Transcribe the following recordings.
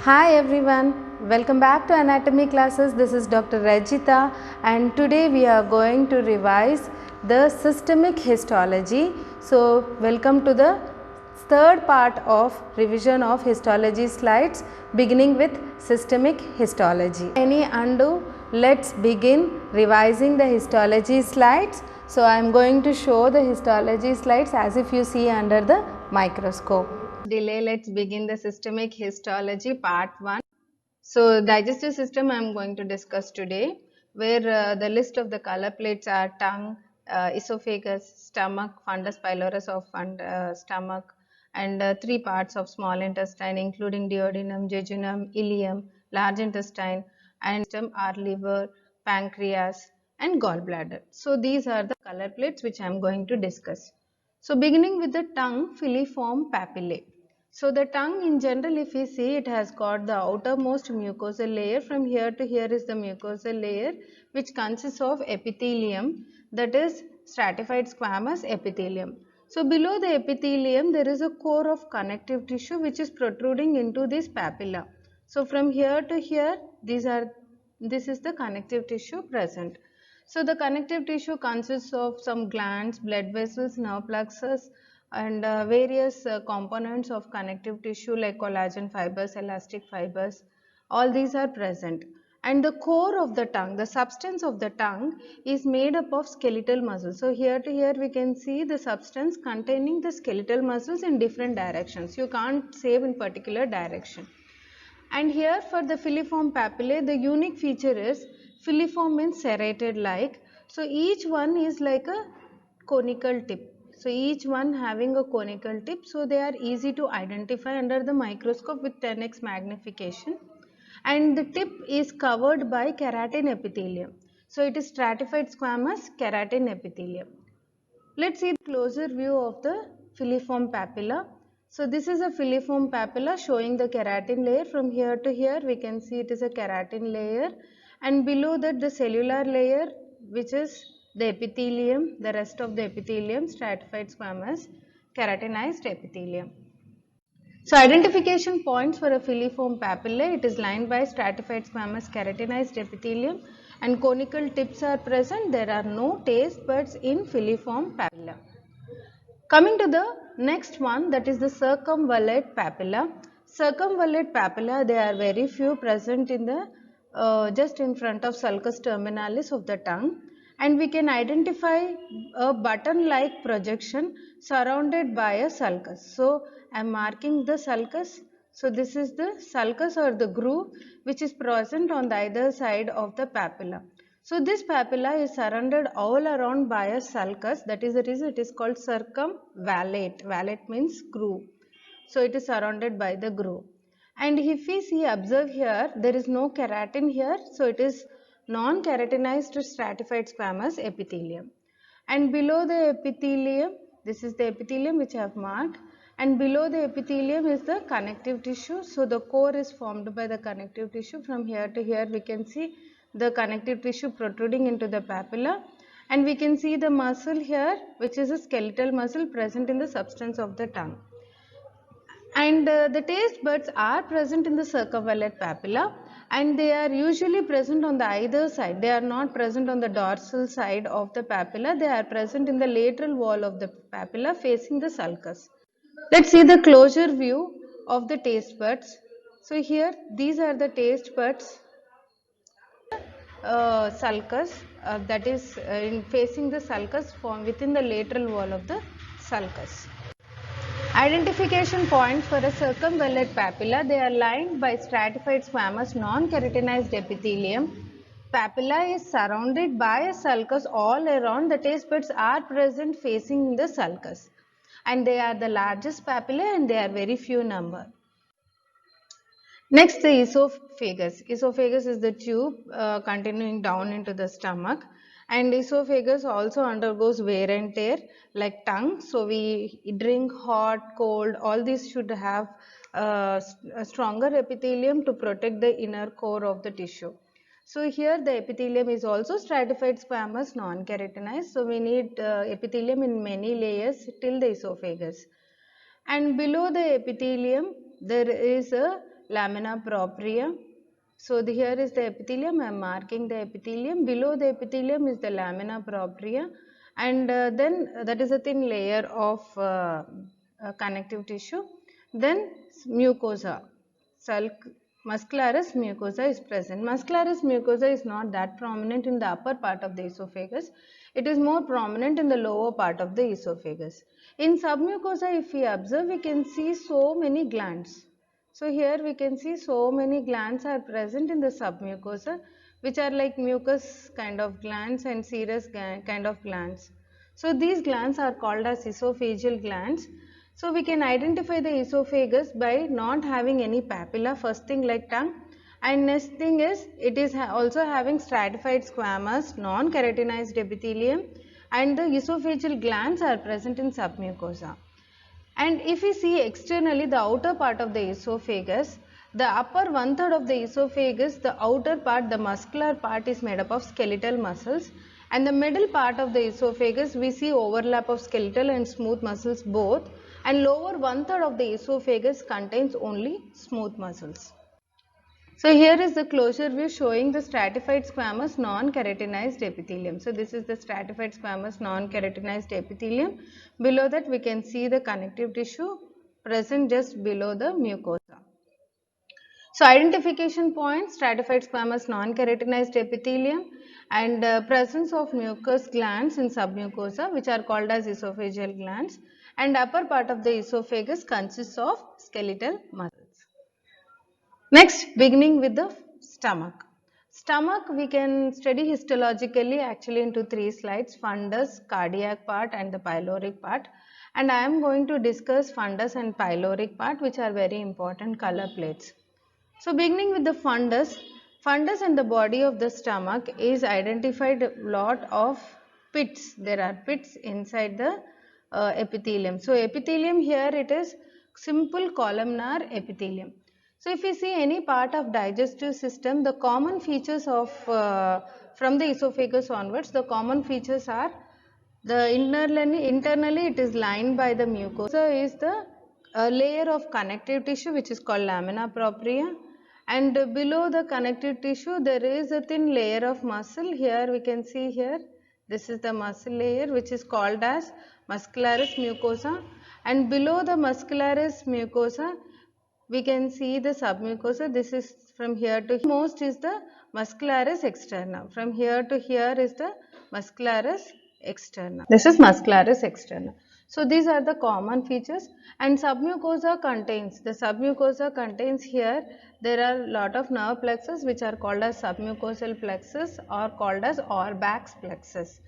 Hi everyone, welcome back to anatomy classes. This is Dr. Rajita and today we are going to revise the systemic histology. So welcome to the third part of revision of histology slides beginning with systemic histology. Any undo, let's begin revising the histology slides. So I am going to show the histology slides as if you see under the microscope. Delay, let's begin the systemic histology part 1. So digestive system I am going to discuss today, where the list of the color plates are tongue, esophagus, stomach, fundus pylorus of stomach, and 3 parts of small intestine including duodenum, jejunum, ileum, large intestine, and system are liver, pancreas and gallbladder. So these are the color plates which I am going to discuss. So beginning with the tongue, filiform papillae. So the tongue in general, if we see, it has got the outermost mucosal layer. From here to here is the mucosal layer which consists of epithelium, that is stratified squamous epithelium. So below the epithelium there is a core of connective tissue which is protruding into this papilla. So from here to here this is the connective tissue present. So the connective tissue consists of some glands, blood vessels, nerve plexus and various components of connective tissue like collagen fibers, elastic fibers. All these are present. And the core of the tongue, the substance of the tongue is made up of skeletal muscles. So here to here we can see the substance containing the skeletal muscles in different directions. You can't say in particular direction. And here for the filiform papillae, the unique feature is filiform means serrated like. So each one is like a conical tip. So each one having a conical tip. So they are easy to identify under the microscope with 10x magnification. And the tip is covered by keratin epithelium. So it is stratified squamous keratin epithelium. Let's see the closer view of the filiform papilla. So this is a filiform papilla showing the keratin layer. From here to here we can see it is a keratin layer, and below that the cellular layer which is the epithelium, the rest of the epithelium stratified squamous keratinized epithelium. So identification points for a filiform papillae, it is lined by stratified squamous keratinized epithelium and conical tips are present. There are no taste buds in filiform papilla. Coming to the next one, that is the circumvallate papilla. Circumvallate papilla, they are very few present in the just in front of sulcus terminalis of the tongue, and we can identify a button like projection surrounded by a sulcus. So I am marking the sulcus. So this is the sulcus or the groove which is present on the either side of the papilla. So this papilla is surrounded all around by a sulcus. That is the reason it is called circumvallate. Vallate means groove. So it is surrounded by the groove. And if we see, observe here, there is no keratin here. So it is non-keratinized stratified squamous epithelium. And below the epithelium, this is the epithelium which I have marked. And below the epithelium is the connective tissue. So the core is formed by the connective tissue. From here to here we can see the connective tissue protruding into the papilla, and we can see the muscle here which is a skeletal muscle present in the substance of the tongue. And the taste buds are present in the circumvallate papilla, and they are usually present on the either side. They are not present on the dorsal side of the papilla. They are present in the lateral wall of the papilla facing the sulcus. Let's see the closer view of the taste buds. So here these are the taste buds sulcus, that is in facing the sulcus form within the lateral wall of the sulcus. Identification points for a circumvallate papilla, they are lined by stratified squamous non-keratinized epithelium. Papilla is surrounded by a sulcus all around. The taste buds are present facing the sulcus, and they are the largest papilla and they are very few number. Next, the esophagus. Esophagus is the tube continuing down into the stomach, and esophagus also undergoes wear and tear like tongue. So we drink hot, cold, all these should have a stronger epithelium to protect the inner core of the tissue. So here the epithelium is also stratified squamous non-keratinized. So we need epithelium in many layers till the esophagus. And below the epithelium there is a lamina propria. So here is the epithelium, I am marking the epithelium. Below the epithelium is the lamina propria, and then that is a thin layer of connective tissue. Then mucosa, sulc muscularis mucosa is present. Muscularis mucosa is not that prominent in the upper part of the esophagus. It is more prominent in the lower part of the esophagus. In submucosa, if we observe, we can see so many glands. So here we can see so many glands are present in the submucosa, which are like mucus kind of glands and serous kind of glands. So these glands are called as esophageal glands. So we can identify the esophagus by not having any papilla, first thing like tongue, and next thing is it is also having stratified squamous non-keratinized epithelium, and the esophageal glands are present in submucosa. And if we see externally the outer part of the esophagus, the upper one third of the esophagus, the outer part, the muscular part is made up of skeletal muscles, and the middle part of the esophagus we see overlap of skeletal and smooth muscles both, and lower one third of the esophagus contains only smooth muscles. So here is the closure view showing the stratified squamous non-keratinized epithelium. So this is the stratified squamous non-keratinized epithelium. Below that we can see the connective tissue present just below the mucosa. So identification points: stratified squamous non-keratinized epithelium, and presence of mucous glands in submucosa, which are called as esophageal glands, and upper part of the esophagus consists of skeletal muscles. Next, beginning with the stomach. Stomach we can study histologically actually into 3 slides: fundus, cardiac part and the pyloric part. And I am going to discuss fundus and pyloric part, which are very important color plates. So beginning with the fundus, fundus and the body of the stomach is identified a lot of pits. There are pits inside the epithelium. So epithelium here it is simple columnar epithelium. So if we see any part of digestive system, the common features of from the esophagus onwards, the common features are the internally it is lined by the mucosa, is the layer of connective tissue which is called lamina propria, and below the connective tissue there is a thin layer of muscle. Here we can see here, this is the muscle layer which is called as muscularis mucosa, and below the muscularis mucosa we can see the submucosa. This is from here to here. Most is the muscularis externa. From here to here is the muscularis externa. This is muscularis externa. So these are the common features, and submucosa contains here, there are lot of nerve plexus which are called as submucosal plexus or called as Auerbach's plexus.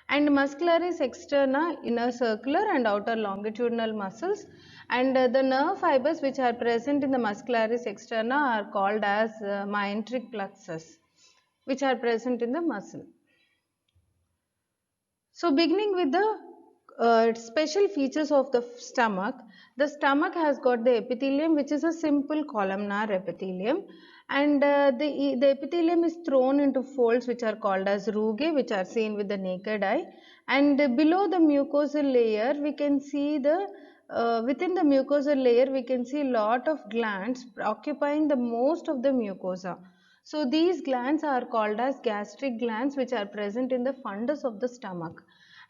And muscularis externa, inner circular and outer longitudinal muscles, and the nerve fibers which are present in the muscularis externa are called as myenteric plexus, which are present in the muscle. So beginning with the special features of the stomach has got the epithelium which is a simple columnar epithelium, and the epithelium is thrown into folds which are called as rugae, which are seen with the naked eye, and below the mucosal layer we can see the within the mucosal layer we can see lot of glands occupying the most of the mucosa. So these glands are called as gastric glands, which are present in the fundus of the stomach,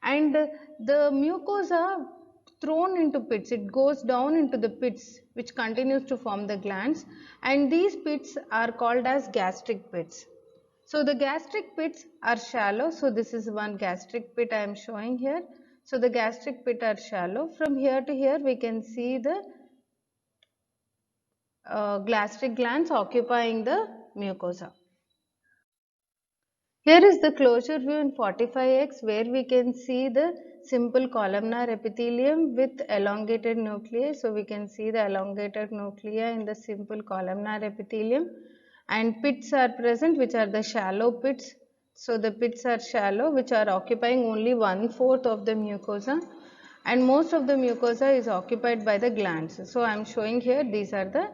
and the mucosa thrown into pits, it goes down into the pits which continues to form the glands, and these pits are called as gastric pits. So the gastric pits are shallow. So this is one gastric pit I am showing here. So the gastric pit are shallow. From here to here we can see the gastric glands occupying the mucosa. Here is the closure view in 45x, where we can see the simple columnar epithelium with elongated nuclei. So we can see the elongated nuclei in the simple columnar epithelium, and pits are present which are the shallow pits. So the pits are shallow which are occupying only 1/4 of the mucosa, and most of the mucosa is occupied by the glands. So I am showing here, these are the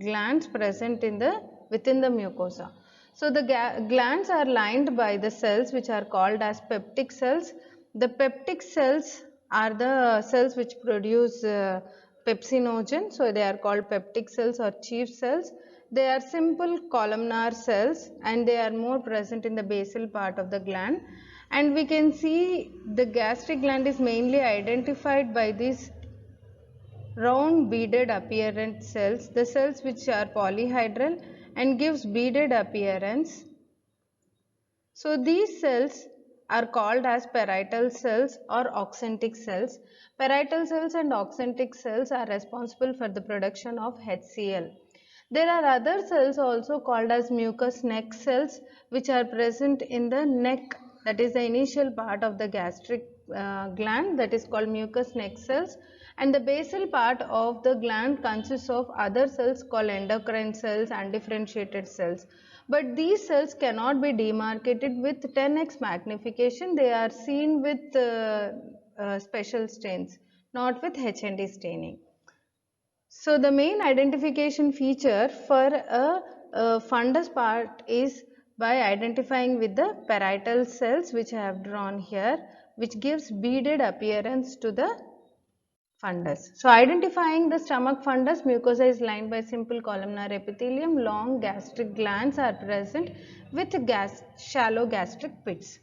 glands present in the within the mucosa. So the glands are lined by the cells which are called as peptic cells. The peptic cells are the cells which produce pepsinogen, so they are called peptic cells or chief cells. They are simple columnar cells and they are more present in the basal part of the gland. And we can see the gastric gland is mainly identified by these round beaded appearance cells, the cells which are polyhedral and gives beaded appearance. So these cells are called as parietal cells or oxyntic cells. Parietal cells and oxyntic cells are responsible for the production of HCl. There are other cells also called as mucous neck cells which are present in the neck, that is the initial part of the gastric gland, that is called mucous neck cells, and the basal part of the gland consists of other cells called endocrine cells and differentiated cells. But these cells cannot be demarcated with 10x magnification. They are seen with special stains, not with HND staining. So the main identification feature for a fundus part is by identifying with the parietal cells which I have drawn here, which gives beaded appearance to the fundus. So identifying the stomach fundus, mucosa is lined by simple columnar epithelium. Long gastric glands are present with shallow gastric pits.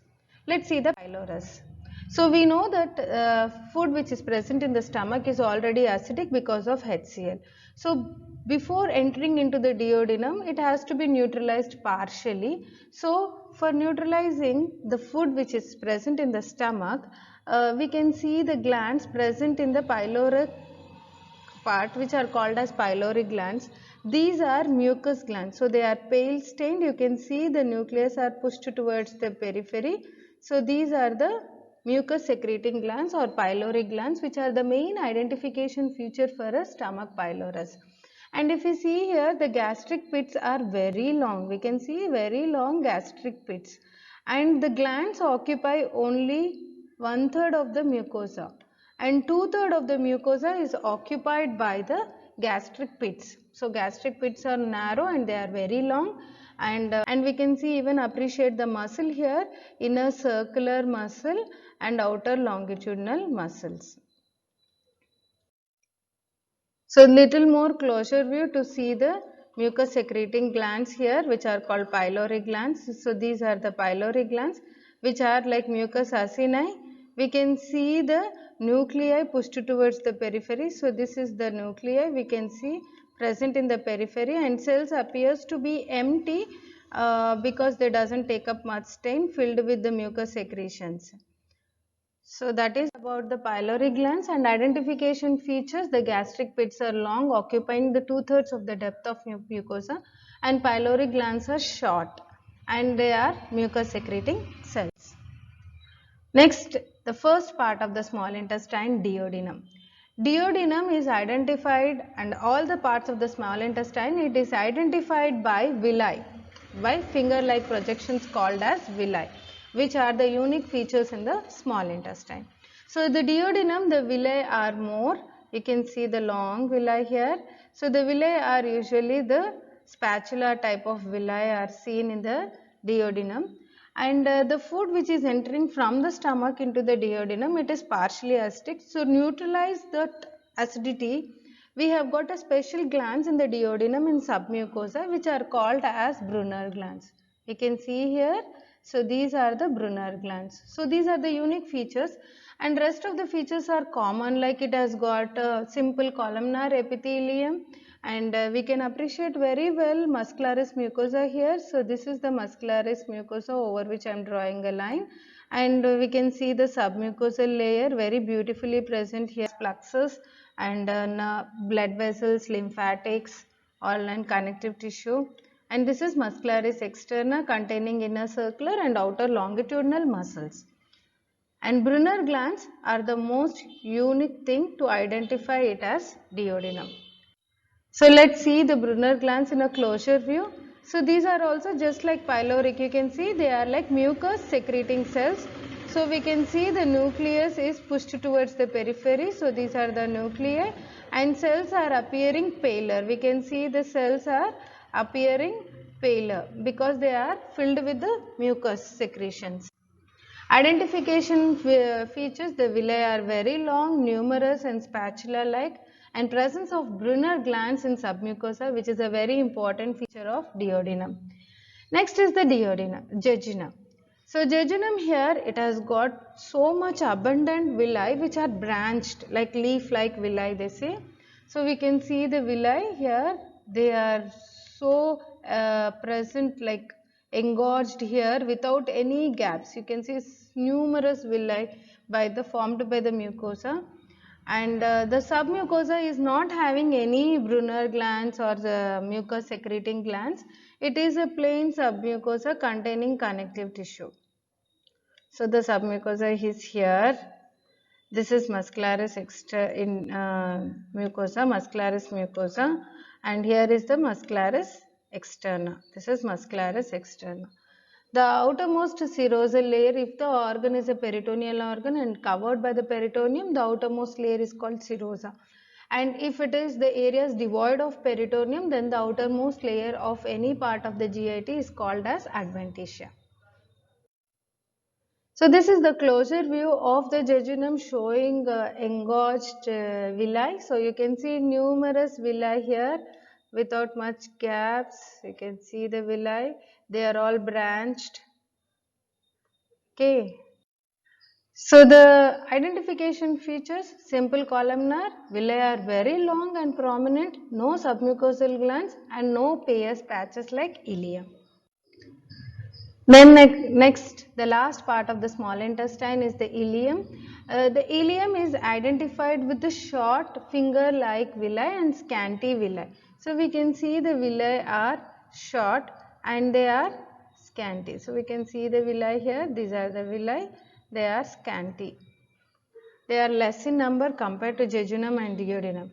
Let's see the pylorus. So we know that food which is present in the stomach is already acidic because of HCl. So before entering into the duodenum, it has to be neutralized partially. So for neutralizing the food which is present in the stomach, we can see the glands present in the pyloric part which are called as pyloric glands. These are mucus glands, so they are pale stained. You can see the nucleus are pushed towards the periphery. So these are the mucus secreting glands or pyloric glands, which are the main identification feature for a stomach pylorus. And if you see here, the gastric pits are very long. We can see very long gastric pits, and the glands occupy only 1/3 of the mucosa, and 2/3 of the mucosa is occupied by the gastric pits. So gastric pits are narrow and they are very long, and we can see, even appreciate the muscle here, inner circular muscle and outer longitudinal muscles. So little more closer view to see the mucus secreting glands here, which are called pyloric glands. So these are the pyloric glands which are like mucus acini. We can see the nuclei pushed towards the periphery. So this is the nuclei we can see present in the periphery, and cells appears to be empty because they doesn't take up much stain, filled with the mucus secretions. So that is about the pyloric glands. And identification features: the gastric pits are long, occupying the 2/3 of the depth of mucosa, and pyloric glands are short and they are mucus secreting cells. Next, the first part of the small intestine, duodenum. Duodenum is identified, and all the parts of the small intestine, it is identified by villi, by finger-like projections called as villi, which are the unique features in the small intestine. So the duodenum, the villi are more. You can see the long villi here. So the villi are usually the spatula type of villi are seen in the duodenum. And the food which is entering from the stomach into the duodenum, it is partially acidic. So neutralize that acidity, we have got a special glands in the duodenum in submucosa which are called as Brunner glands. You can see here. So these are the Brunner glands. So these are the unique features, and rest of the features are common, like it has got a simple columnar epithelium, and we can appreciate very well muscularis mucosa here. So this is the muscularis mucosa over which I am drawing a line, and we can see the submucosal layer very beautifully present here, plexus and blood vessels, lymphatics, all and connective tissue. And this is muscularis externa, containing inner circular and outer longitudinal muscles. And Brunner glands are the most unique thing to identify it as duodenum. So let's see the Brunner glands in a closer view. So these are also just like pyloric. You can see they are like mucus secreting cells. So we can see the nucleus is pushed towards the periphery. So these are the nuclei, and cells are appearing paler. We can see the cells are appearing paler because they are filled with the mucus secretions. Identification features: the villi are very long, numerous and spatula like, and presence of Brunner glands in submucosa, which is a very important feature of duodenum. Next is the jejunum. So jejunum here, it has got so much abundant villi which are branched like leaf like villi they say. So we can see the villi here, they are so present like engorged here without any gaps. You can see numerous villi formed by the mucosa, and the submucosa is not having any Brunner glands or the mucus secreting glands. It is a plain submucosa containing connective tissue. So the submucosa is here. This is muscularis muscularis mucosa, and here is the muscularis externa. This is muscularis externa. The outermost serosal layer, if the organ is a peritoneal organ and covered by the peritoneum, the outermost layer is called serosa. And if it is the areas devoid of peritoneum, then the outermost layer of any part of the GIT is called as adventitia. So this is the closer view of the jejunum showing engorged villi. So you can see numerous villi here without much gaps. You can see the villi, they are all branched. Okay. So the identification features, simple columnar, villi are very long and prominent, no submucosal glands and no Peyer's patches like ileum. Then next, the last part of the small intestine is the ileum. The ileum is identified with the short finger-like villi and scanty villi. So we can see the villi are short and they are scanty. So we can see the villi here. These are the villi. They are scanty. They are less in number compared to jejunum and duodenum.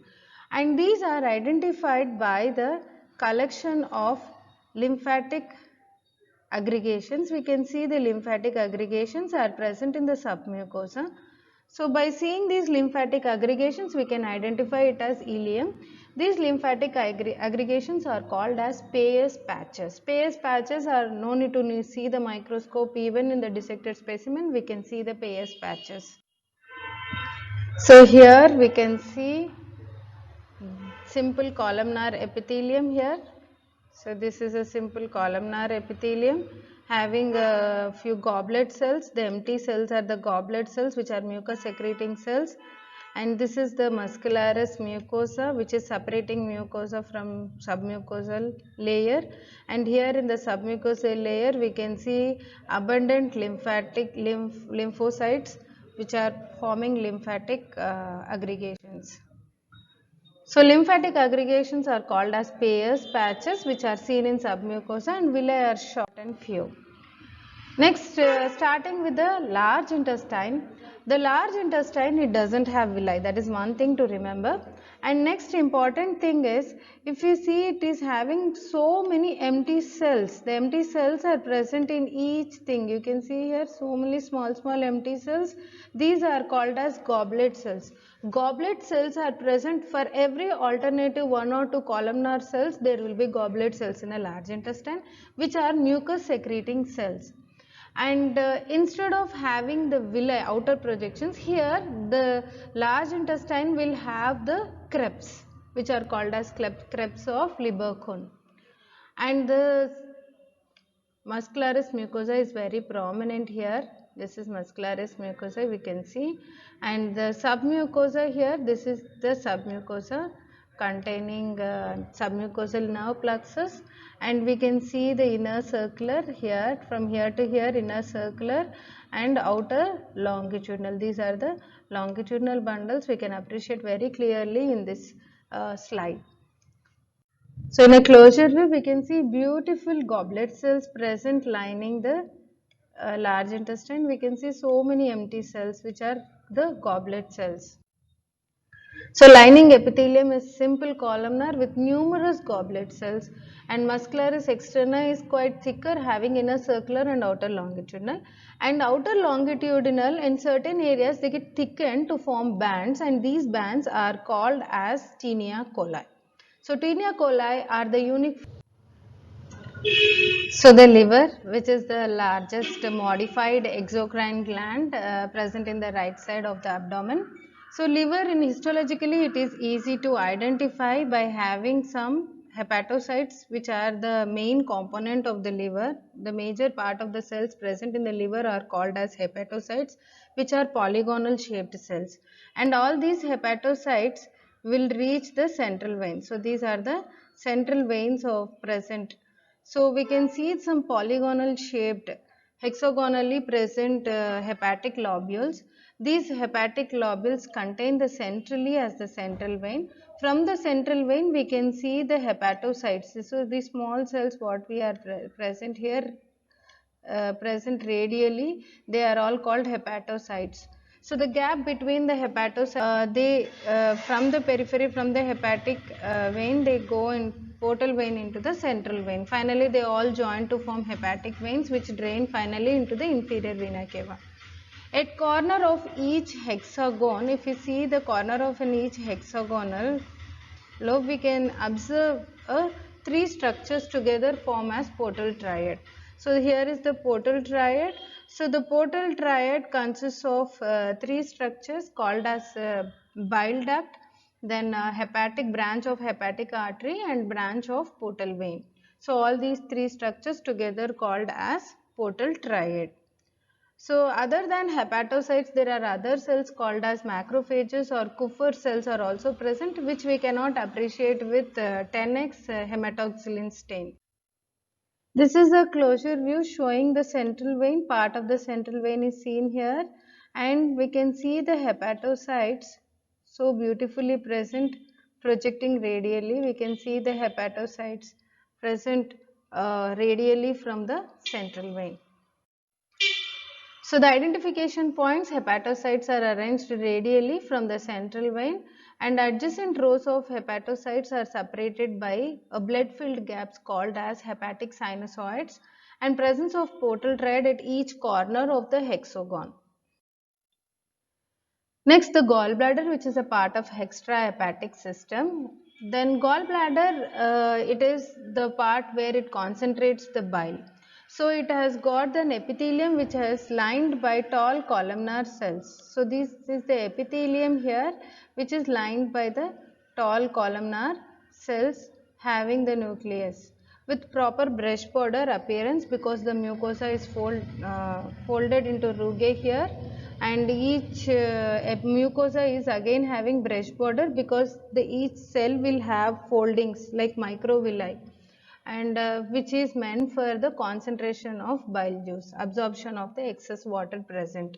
And these are identified by the collection of lymphatic aggregations. We can see the lymphatic aggregations are present in the submucosa. So by seeing these lymphatic aggregations, we can identify it as ileum. These lymphatic aggregations are called as Peyer's patches. Peyer's patches are no need to see the microscope, even in the dissected specimen we can see the Peyer's patches. So here we can see simple columnar epithelium here. So this is a simple columnar epithelium having a few goblet cells. The empty cells are the goblet cells, which are mucus secreting cells, and this is the muscularis mucosa, which is separating mucosa from submucosal layer. And here in the submucosal layer we can see abundant lymphocytes which are forming lymphatic aggregations. So lymphatic aggregations are called as Peyer's patches, which are seen in submucosa, and villi are short and few. Next, starting with the large intestine. The large intestine, it doesn't have villi. That is one thing to remember. And next important thing is, if you see, it is having so many empty cells. The empty cells are present in each thing. You can see here so many small empty cells. These are called as goblet cells. Goblet cells are present for every alternative 1 or 2 columnar cells. There will be goblet cells in a large intestine, which are mucus secreting cells. And instead of having the villi outer projections, here the large intestine will have the crepes, which are called as crepes of Lieberkühn. And the muscularis mucosa is very prominent here. This is muscularis mucosa, we can see, and the submucosa here, this is the submucosa containing submucosal nerve plexus, and we can see the inner circular here, from here to here inner circular and outer longitudinal. These are the longitudinal bundles we can appreciate very clearly in this slide. So in a closure view, we can see beautiful goblet cells present lining the large intestine. We can see so many empty cells, which are the goblet cells. So lining epithelium is simple columnar with numerous goblet cells, and muscularis externa is quite thicker, having inner circular and outer longitudinal. And outer longitudinal, in certain areas they get thickened to form bands, and these bands are called as tinea coli. So tinea coli are the unique. So the liver, which is the largest modified exocrine gland present in the right side of the abdomen. So liver in histologically it is easy to identify by having some hepatocytes which are the main component of the liver. The major part of the cells present in the liver are called as hepatocytes, which are polygonal shaped cells, and all these hepatocytes will reach the central vein. So these are the central veins of present. So we can see some polygonal shaped hexagonally present hepatic lobules. These hepatic lobules contain the centrally as the central vein. From the central vein we can see the hepatocytes. So these small cells what we are present here, present radially, they are all called hepatocytes. So the gap between the hepatocytes, they from the periphery, from the hepatic vein, they go in portal vein into the central vein. Finally, they all join to form hepatic veins, which drain finally into the inferior vena cava. At corner of each hexagon, if you see the corner of each hexagonal lobe, we can observe three structures together form as portal triad. So here is the portal triad. So the portal triad consists of three structures called as bile duct, then hepatic branch of hepatic artery and branch of portal vein. So all these three structures together called as portal triad. So other than hepatocytes, there are other cells called as macrophages or Kupffer cells are also present, which we cannot appreciate with 10x hematoxylin stain. This is a closure view showing the central vein. Part of the central vein is seen here, and we can see the hepatocytes so beautifully present projecting radially. We can see the hepatocytes present radially from the central vein. So the identification points, hepatocytes are arranged radially from the central vein, and adjacent rows of hepatocytes are separated by blood-filled gaps called as hepatic sinusoids, and presence of portal triad at each corner of the hexagon. Next, the gallbladder, which is a part of extrahepatic system. Then gallbladder, it is the part where it concentrates the bile. So it has got an epithelium which is lined by tall columnar cells. So this is the epithelium here, which is lined by the tall columnar cells having the nucleus with proper brush border appearance, because the mucosa is folded into rugae here, and each mucosa is again having brush border because each cell will have foldings like microvilli, and which is meant for the concentration of bile juice, absorption of the excess water present.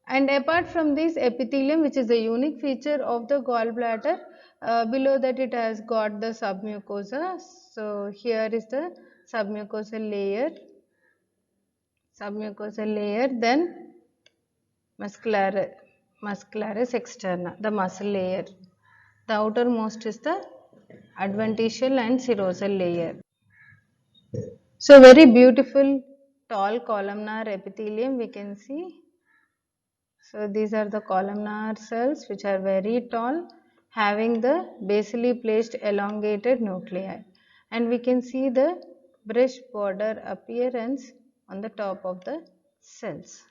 And apart from this epithelium, which is a unique feature of the gallbladder, below that it has got the submucosa. So here is the submucosal layer, then muscularis externa, the muscle layer. The outermost is the adventitial and serosal layer. So very beautiful tall columnar epithelium we can see. So these are the columnar cells which are very tall, having the basally placed elongated nuclei, and we can see the brush border appearance on the top of the cells.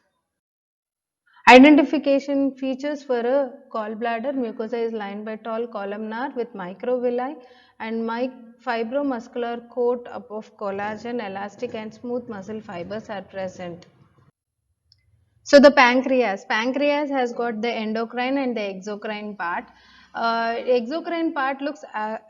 Identification features for a gallbladder: mucosa is lined by tall columnar with microvilli, and fibromuscular coat up of collagen, elastic and smooth muscle fibers are present. So the pancreas has got the endocrine and the exocrine part. Exocrine part looks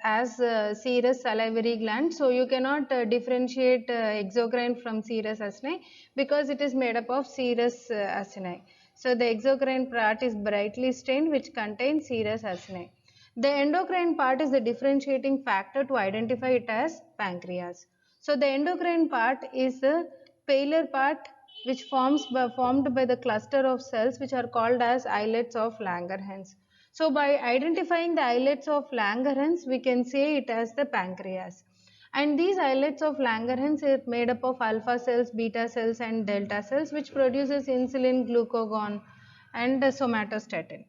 as serous salivary gland, so you cannot differentiate exocrine from serous acini because it is made up of serous acini. So the exocrine part is brightly stained, which contains serous acini. The endocrine part is the differentiating factor to identify it as pancreas. So the endocrine part is the paler part which formed by the cluster of cells which are called as islets of Langerhans. So by identifying the islets of Langerhans, we can say it as the pancreas. And these islets of Langerhans are made up of alpha cells, beta cells and delta cells, which produces insulin, glucagon and somatostatin.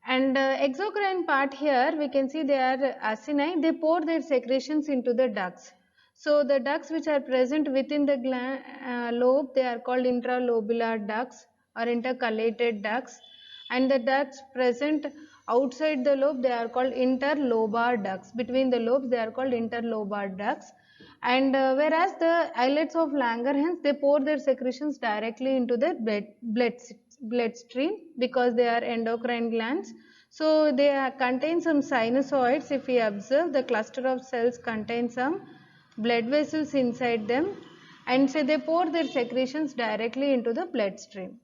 And exocrine part, here we can see they are acini. They pour their secretions into the ducts. So the ducts which are present within the lobe, they are called intralobular ducts or intercalated ducts, and the ducts present outside the lobe, they are called interlobar ducts. Between the lobes, they are called interlobar ducts. And whereas the islets of Langerhans, they pour their secretions directly into the bloodstream because they are endocrine glands. So they contain some sinusoids. If we observe, the cluster of cells contain some blood vessels inside them, and so they pour their secretions directly into the bloodstream.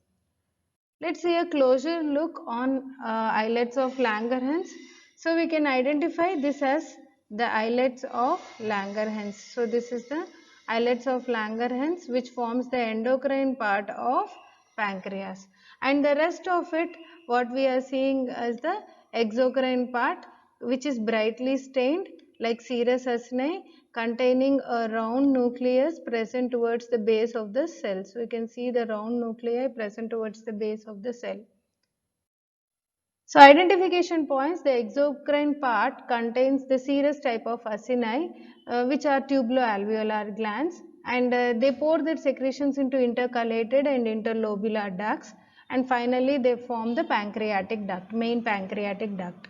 Let's see a closer look on islets of Langerhans. So we can identify this as the islets of Langerhans. So this is the islets of Langerhans, which forms the endocrine part of pancreas, and the rest of it, what we are seeing as the exocrine part, which is brightly stained like serous acini, containing a round nucleus present towards the base of the cell. So you can see the round nuclei present towards the base of the cell. So identification points, the exocrine part contains the serous type of acini, which are tubuloalveolar glands, and they pour their secretions into intercalated and interlobular ducts, and finally they form the pancreatic duct, main pancreatic duct.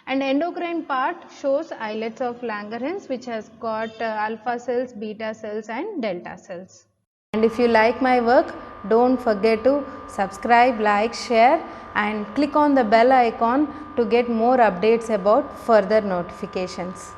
And endocrine part shows islets of Langerhans, which has got alpha cells, beta cells and delta cells. And if you like my work, don't forget to subscribe, like, share and click on the bell icon to get more updates about further notifications.